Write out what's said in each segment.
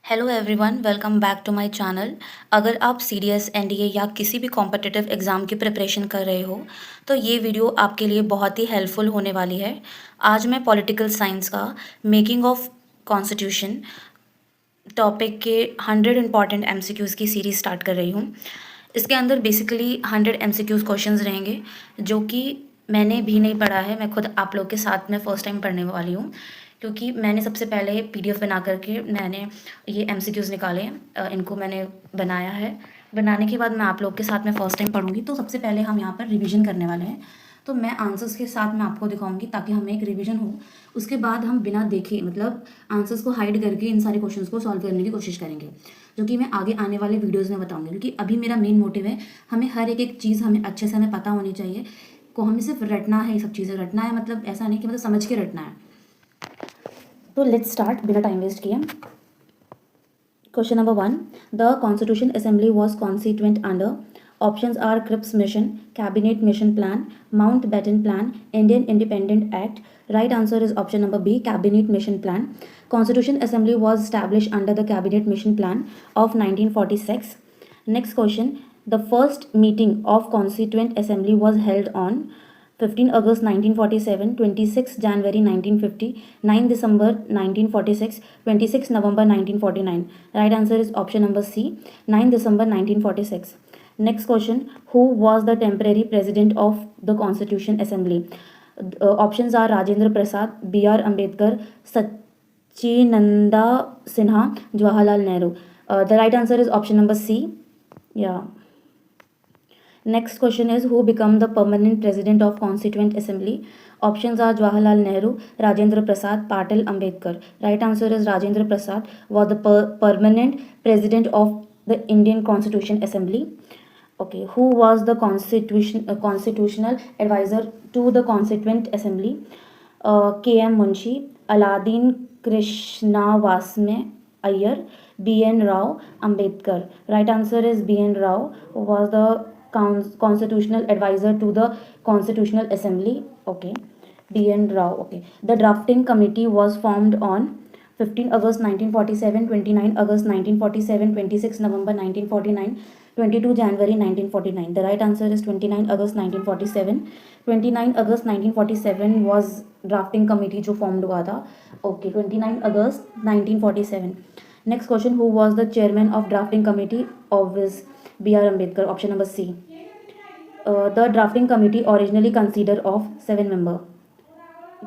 Hello everyone, welcome back to my channel. अगर आप CDS, NDA या किसी भी कॉम्पिटिटिव एग्ज़ाम की प्रिपरेशन कर रहे हो तो ये वीडियो आपके लिए बहुत ही हेल्पफुल होने वाली है। आज मैं पॉलिटिकल साइंस का मेकिंग ऑफ कॉन्स्टिट्यूशन टॉपिक के 100 इम्पॉर्टेंट एमसीक्यूज़ की सीरीज़ स्टार्ट कर रही हूँ। इसके अंदर बेसिकली 100 एमसीक्यूज़ क्वेश्चंस रहेंगे जो कि मैंने भी नहीं पढ़ा है। मैं खुद आप लोग के साथ में फ़र्स्ट टाइम पढ़ने वाली हूँ, क्योंकि मैंने सबसे पहले पीडीएफ बना करके मैंने ये एमसीक्यूज़ निकाले हैं। इनको मैंने बनाया है। बनाने के बाद मैं आप लोग के साथ में फ़र्स्ट टाइम पढ़ूँगी। तो सबसे पहले हम यहाँ पर रिविज़न करने वाले हैं। तो मैं आंसर्स के साथ मैं आपको दिखाऊंगी ताकि हमें एक रिवीजन हो। उसके बाद हम बिना देखे मतलब आंसर्स को हाइड करके इन सारे क्वेश्चंस को सॉल्व करने की कोशिश करेंगे, जो कि मैं आगे आने वाले वीडियोस में बताऊंगी। क्योंकि अभी मेरा मेन मोटिव है, हमें हर एक चीज़ हमें अच्छे से हमें पता होनी चाहिए। को हमें सिर्फ रटना है, ये सब चीज़ें रटना है, मतलब ऐसा नहीं कि मतलब समझ के रटना है। तो लेट्स स्टार्ट बिना टाइम वेस्ट किए। Question number 1. The Constitution Assembly was constituent under. Options are Cripps Mission, Cabinet Mission Plan, Mountbatten Plan, Indian Independent Act. Right answer is option number B, Cabinet Mission Plan. Constitution Assembly was established under the Cabinet Mission Plan of 1946. Next question. The first meeting of Constituent Assembly was held on 15 August 1947, 26 January 1950, 9 December 1946, 26 November 1949. Right answer is option number C, 9 December 1946. Next question. Who was the temporary president of the Constitution Assembly? Options are Rajendra Prasad, B.R. Ambedkar, Sachinanda Sinha, Jawaharlal Nehru. The right answer is option number C. Yeah. Next question is, who became the permanent president of Constituent Assembly? Options are Jawaharlal Nehru, Rajendra Prasad, Patil, Ambedkar. Right answer is Rajendra Prasad was the permanent president of the Indian Constitution Assembly. Okay, who was the constitutional advisor to the Constituent Assembly? K.M. Munshi, Aladdin Krishnavasme Iyer, B.N. Rao, Ambedkar. Right answer is B.N. Rao was the constitutional advisor to the Constitutional Assembly. Okay, B.N. Rao. Okay, the drafting committee was formed on 15 August 1947, 29 August 1947, 26 November 1949, 22 January 1949. The right answer is 29 August 1947. 29 August 1947 was drafting committee जो formed हुआ था. Okay, 29 August 1947. Next question. Who was the chairman of drafting committee? Obvious, B.R. Ambedkar. Option number C. The drafting committee originally consisted of 7 members.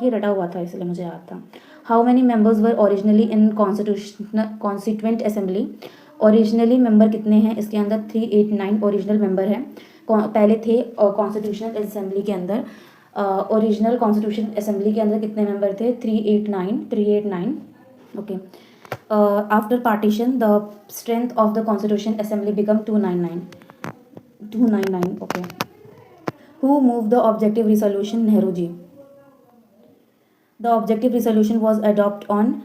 ये रटा हुआ था इसलिए मुझे याद था. How many members were originally in constituent assembly? Originally member कितने हैं इसके अंदर? 389 ओरिजिनल मेंबर हैं. पहले थे कॉन्स्टिट्यूशनल असेंबली के अंदर. ओरिजिनल कॉन्स्टिट्यूशन असेंबली के अंदर कितने मेंबर थे? 389. Okay. After partition, the strength of the Constitution Assembly became 299. Okay. Who moved the objective resolution? Nehru ji. The objective resolution was adopted on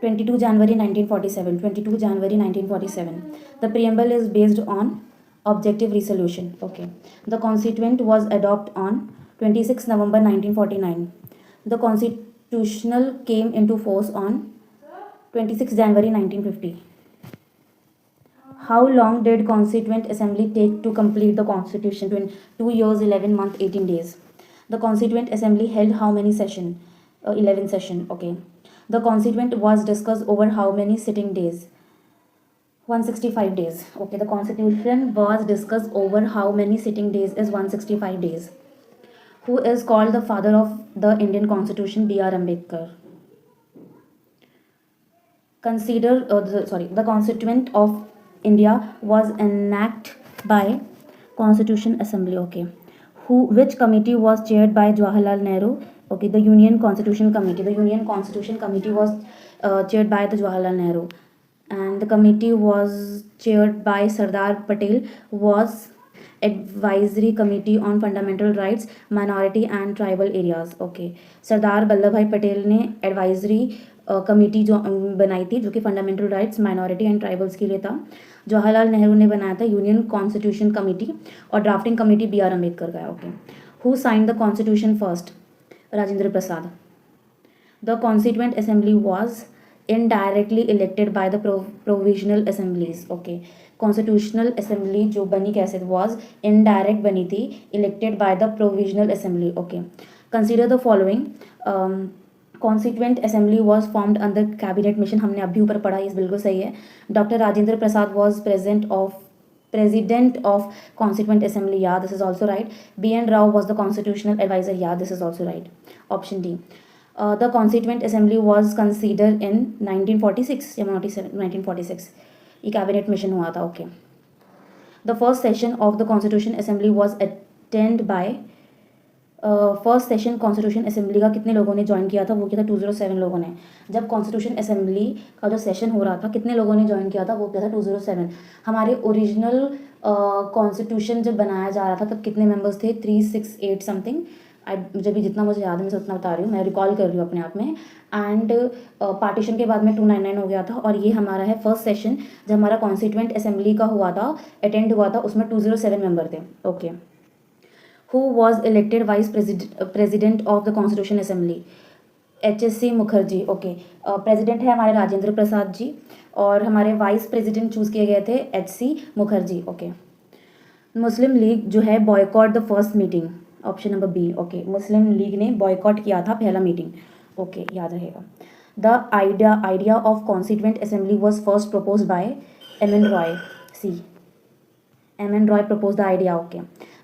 22 January 1947. 22 January 1947. The preamble is based on objective resolution. Okay. The constituent was adopted on 26 November 1949. The constitutional came into force on 26 January 1950. How long did Constituent Assembly take to complete the Constitution? 2 years, 11 months, 18 days. The Constituent Assembly held how many sessions? 11 sessions. Okay. The Constituent was discussed over how many sitting days? 165 days. Okay. The Constitution was discussed over how many sitting days? Is 165 days. Who is called the father of the Indian Constitution? B.R. Ambedkar. The Constituent of India was enacted by Constitution Assembly. Okay. Which committee was chaired by Jawaharlal Nehru? Okay, the Union Constitution Committee. The Union Constitution Committee was chaired by the Jawaharlal Nehru, and the committee was chaired by Sardar Patel. Was Advisory Committee on Fundamental Rights, Minority and Tribal Areas. Okay, Sardar Vallabh भाई पटेल ने advisory committee जो बनाई थी, जो कि fundamental rights, minority and tribals के लिए था. जवाहरलाल नेहरू ने बनाया था यूनियन कॉन्स्टिट्यूशन कमेटी, और ड्राफ्टिंग कमेटी B.R. अम्बेडकर का है. Okay. Who signed the constitution first? Rajendra Prasad. The constituent assembly was indirectly elected by the provisional assemblies. Okay, constitutional assembly जो बनी कैसे वॉज इनडायरेक्ट बनी थी, elected by the provisional assembly. Okay, consider the following. Constituent assembly was formed under cabinet mission. हमने अभी ऊपर पढ़ा, ये बिल्कुल सही है. Doctor Rajendra Prasad was president of constituent assembly, yeah, this is also right. B.N. Rao was the constitutional advisor, yeah, this is also right. Option D. The constituent assembly was considered in 1946 या 1946 ये कैबिनेट मिशन हुआ था. Okay, the first session of the constitution assembly was attended by first session constitution assembly का कितने लोगों ने join किया था, वो किया था 207 लोगों ने. जब कॉन्स्टिट्यूशन असेंबली का जो सेशन हो रहा था कितने लोगों ने ज्वाइन किया था, वो किया था 207. हमारे ओरिजिनल कॉन्स्टिट्यूशन जब बनाया जा रहा था तब कितने मेंबर्स थे, 368 समथिंग. मुझे भी जितना मुझे याद है मैं उतना बता रही हूँ, मैं रिकॉल कर रही हूँ अपने आप में. एंड पार्टीशन के बाद में 299 हो गया था. और ये हमारा है फर्स्ट सेशन जब हमारा कॉन्स्टिट्यूएंट असेंबली का हुआ था, अटेंड हुआ था, उसमें 207 मेंबर थे. Okay, who was elected vice president of the constitution assembly? HSC Mukherjee. Okay, president है हमारे राजेंद्र प्रसाद जी और हमारे वाइस प्रेसिडेंट चूज़ किए गए थे HC Mukherjee. Okay, Muslim League जो है boycott the first meeting. Option number B. Okay, Muslim League ने बॉयकॉट किया था पहला मीटिंग. ओके, याद रहेगा. The idea of constituent assembly was first propose by M.N. Roy. C, M.N. Roy propose the idea. Okay,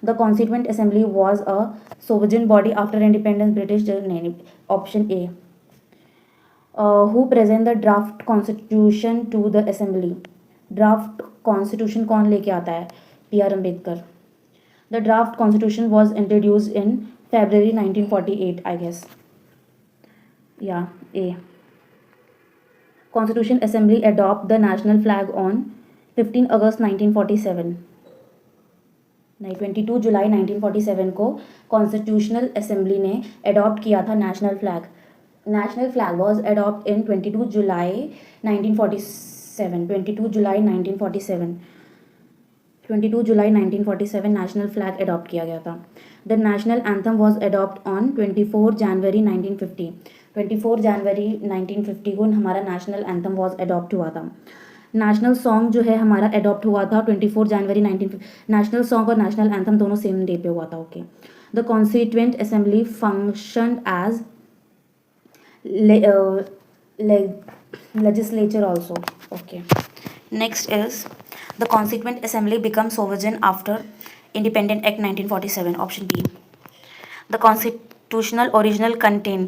the constituent assembly was a sovereign body after independence British. Option A. Who present the draft constitution to the assembly? Draft constitution कौन लेके आता है? P.R. Ambedkar. The draft constitution was introduced in February 1948, I guess. Yeah, A. Constitution Assembly adopt the national flag on 15 August 1947. नहीं, 22 जुलाई 1947 को constitutional assembly ने adopt किया था national flag. National flag was adopt in 22 July 1947. 22 July 1947 22 July 1947 national flag adopt किया गया था. The national anthem was adopt on 24 जनवरी 1950. 24 जनवरी 1950 को हमारा नेशनल एंथम वॉज अडॉप्ट हुआ था. नेशनल सॉन्ग जो है हमारा अडॉप्ट हुआ था 24 जनवरी 1950. नेशनल सॉन्ग और नेशनल एंथम दोनों सेम डे पे हुआ था. Okay, the constituent assembly function as legislature also. Okay, next is the constituent assembly becomes sovereign after independent act 1947. Option B. The constitutional original contain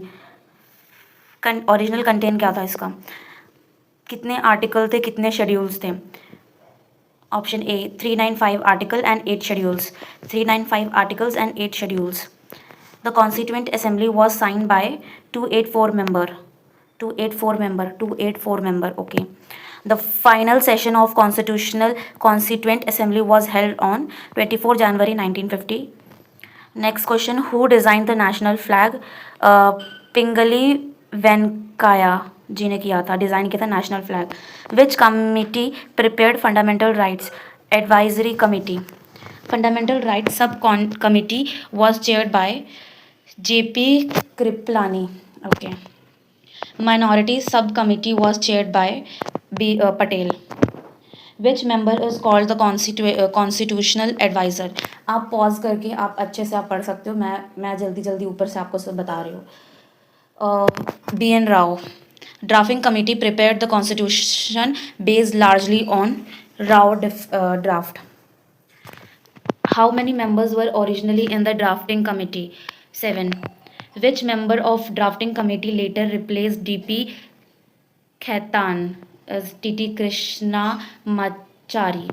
क्या था इसका, कितने article थे, कितने शेड्यूल्स थे? Option A 395 article and 8 schedules. 395 articles and 8 schedules. The constituent assembly was sign by 284 member. Okay, the final session of constituent assembly was held on 24 January 1950. Next question, who design the national flag? Pingali Venkayya ji ने किया था, design किया था national flag. Which committee prepared fundamental rights? Advisory committee. Fundamental rights sub committee was chaired by JP Kripalani. Okay, minority sub committee was chaired by B. Patel. Which member is called the constitutional adviser? आप pause करके आप अच्छे से आप पढ़ सकते हो, मैं जल्दी ऊपर से आपको सब बता रही हूँ. B.N. Rao. Drafting committee prepared the constitution based largely on Rao draft. How many members were originally in the drafting committee? 7. Which member of drafting committee later replaced D.P. Khaitan as T.T. Krishna Manchari?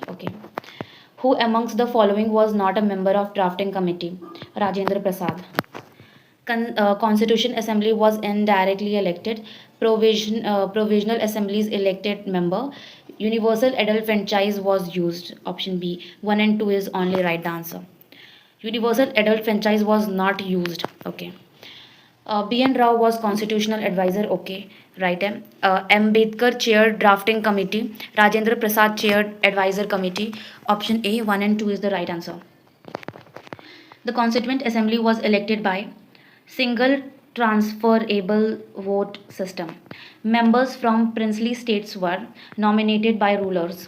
Okay. Who amongst the following was not a member of drafting committee? Rajendra Prasad. Constitution Assembly was indirectly elected. Provisional Assemblies elected member. Universal adult franchise was used. Option B. 1 and 2 is only right answer. Universal adult franchise was not used. Okay. B.N. Rao was constitutional advisor. Okay, right. Ambedkar chaired drafting committee. Rajendra Prasad chaired advisor committee. Option A. 1 and 2 is the right answer. The Constituent Assembly was elected by single transferable vote system. Members from princely states were nominated by rulers.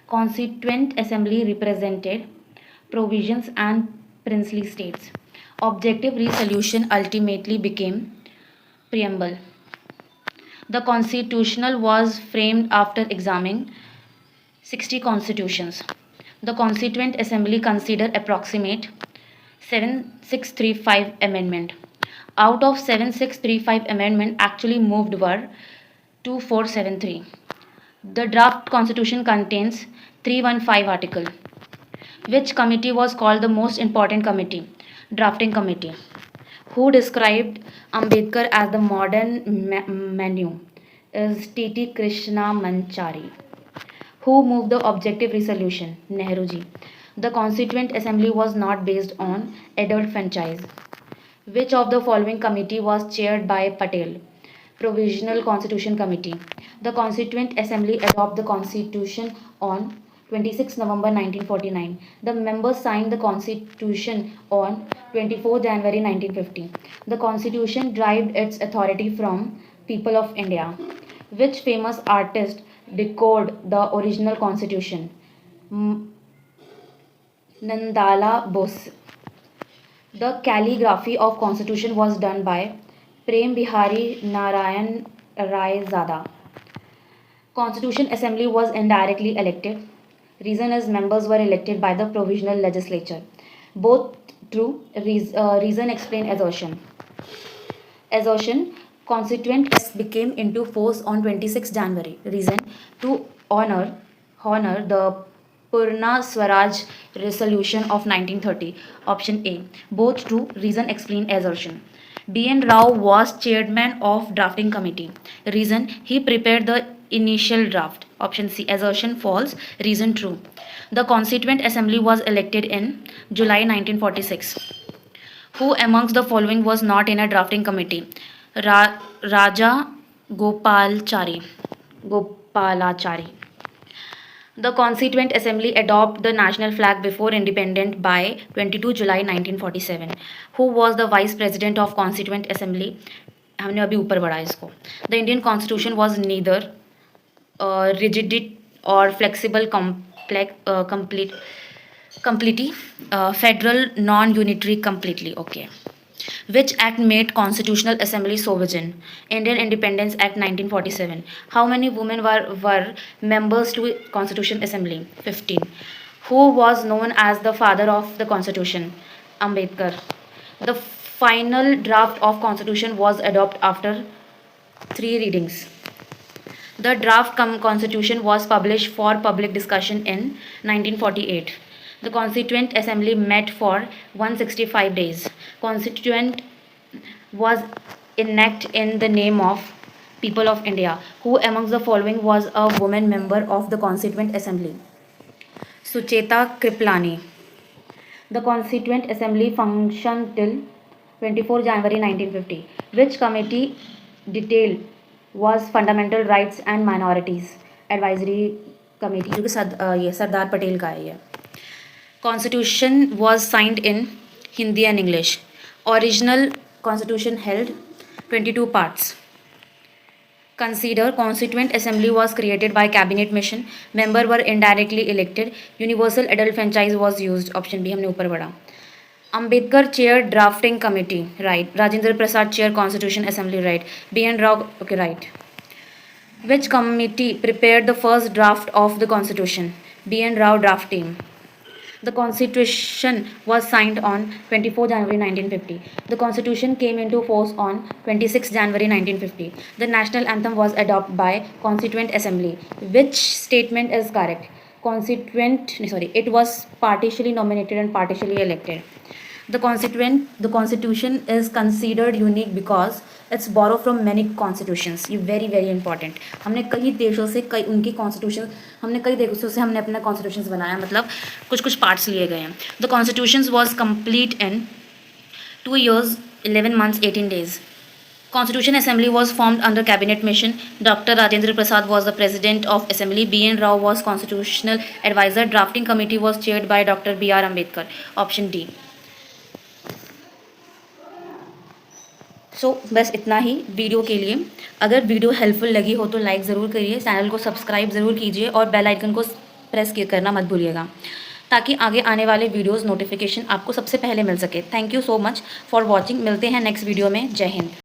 Constituent Assembly represented provisions and princely states. Objective resolution ultimately became preamble. The constitutional was framed after examining 60 constitutions. The Constituent Assembly considered approximate 7635 amendment. Out of 7635 amendment actually moved were 2473. The draft constitution contains 315 article. Which committee was called the most important committee? Drafting committee. Who described Ambedkar as the modern menu? Is T.T. Krishna Manchari. Who moved the objective resolution? Nehru ji. The Constituent Assembly was not based on adult franchise. Which of the following committee was chaired by Patel? Provisional Constitution Committee. The Constituent Assembly adopted the Constitution on 26 November 1949. The members signed the Constitution on 24 January 1950. The Constitution derived its authority from people of India. Which famous artist decoded the original Constitution? Nandala Bose. The calligraphy of Constitution was done by Prem Bihari Narayan Rai Zada. Constitution Assembly was indirectly elected. Reason is members were elected by the provisional legislature. Both true. Reason explain assertion. Assertion. Constituent became into force on 26 January. Reason to honor the Purna Swaraj resolution of 1930. Option A. Both true. Reason explain assertion. B.N. Rao was chairman of drafting committee. Reason he prepared the initial draft. Option C. Assertion false. Reason true. The Constituent Assembly was elected in July 1946. Who amongst the following was not in a drafting committee? Raja Gopalachari. The Constituent Assembly adopted the national flag before independence by 22 July 1947. Who was the Vice President of Constituent Assembly? हमने अभी ऊपर बढ़ा इसको. The Indian Constitution was neither rigid or flexible, completely federal, non-unitary, completely. Okay. Which act made Constitutional Assembly sovereign? Indian Independence Act 1947. How many women were members to Constitution Assembly? 15. Who was known as the father of the Constitution? Ambedkar. The final draft of Constitution was adopted after 3 readings. The draft Constitution was published for public discussion in 1948. The Constituent Assembly met for 165 days. Constituent was enacted in the name of people of India. Who amongst the following was a woman member of the Constituent Assembly? Sucheta Kriplani. The Constituent Assembly functioned till 24 January 1950. Which committee detail was fundamental rights and minorities? Advisory Committee. जो कि ये सरदार पटेल का है ये. Constitution was signed in Hindi and English. Original Constitution held 22 parts. Consider Constituent Assembly was created by Cabinet Mission. Members were indirectly elected. Universal adult franchise was used. Option B हमने ऊपर बढ़ा. Ambedkar chaired drafting committee. Right. Rajendra Prasad chaired Constitution Assembly. Right. B.N. Rao. Okay. Right. Which committee prepared the first draft of the Constitution? B.N. Rao draft team. The Constitution was signed on 24 January 1950. The Constitution came into force on 26 January 1950. The national anthem was adopted by Constituent Assembly. Which statement is correct? It was partially nominated and partially elected. The Constitution is considered unique because it's borrowed from many constitutions. ये very very important. हमने कई देशों से उनकी constitution हमने कई देशों से हमने अपना constitutions बनाया, मतलब कुछ parts लिए गए हैं. The Constitution was complete in 2 years, 11 months, 18 days. Constitution Assembly was formed under Cabinet Mission. Dr. Rajendra Prasad was the President of Assembly. B.N. Rao was Constitutional Advisor. Drafting Committee was chaired by Dr. B.R. Ambedkar. Option D. बस इतना ही video के लिए। अगर video helpful लगी हो तो like ज़रूर करिए, चैनल को सब्सक्राइब ज़रूर कीजिए और बेल आइकन को प्रेस करना मत भूलिएगा, ताकि आगे आने वाले वीडियोज़ नोटिफिकेशन आपको सबसे पहले मिल सके। Thank you so much for watching. मिलते हैं नेक्स्ट वीडियो में। जय हिंद।